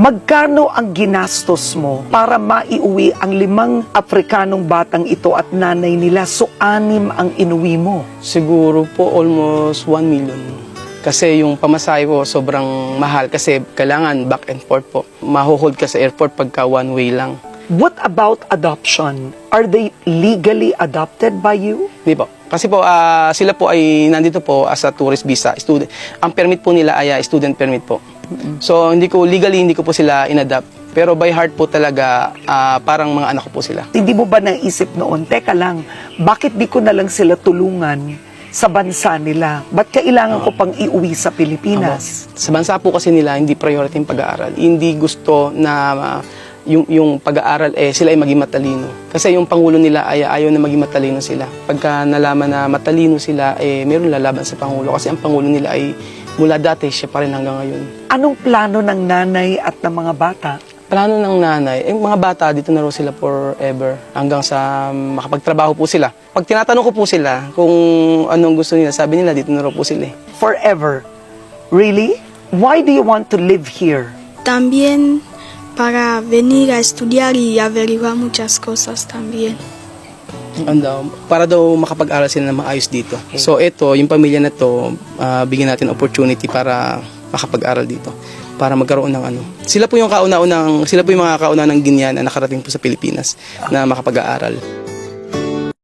Magkano ang ginastos mo para maiuwi ang 5 Afrikanong batang ito at nanay nila? So, 6 ang inuwi mo. Siguro po almost 1 million. Kasi yung pamasahe po sobrang mahal kasi kailangan back and forth po. Mahuhold ka sa airport pagka one way lang. What about adoption? Are they legally adopted by you? Di po. Kasi po sila po ay nandito po as a tourist visa. Student. Ang permit po nila ay student permit po. So hindi ko po sila inadapt. Pero by heart po talaga parang mga anak ko po sila. Hindi mo ba naisip noon, teka lang, bakit di ko na lang sila tulungan sa bansa nila? Ba't kailangan ko pang iuwi sa Pilipinas? Sa bansa po kasi nila, hindi priority yung pag-aaral. Hindi gusto na yung pag-aaral sila ay maging matalino. Kasi yung Pangulo nila ay ayaw na maging matalino sila. Pagka nalaman na matalino sila, meron lalaban sa Pangulo. Kasi ang Pangulo nila ay mula dati, siya pa rin hanggang ngayon. Anong plano ng nanay at ng mga bata? Plano ng nanay, mga bata dito na raw sila forever hanggang sa makapagtrabaho po sila. Pag tinatanong ko po sila kung anong gusto nila, sabi nila dito na raw po sila. Forever? Really? Why do you want to live here? También para venir a estudiar y averiguar muchas cosas también. Para daw makapag-aral sila na maayos dito. So ito, yung pamilya na to, bigyan natin opportunity para makapag-aral dito. Para magkaroon ng ano. Sila po yung mga kauna-unang Guinean na nakarating po sa Pilipinas na makapag-aaral.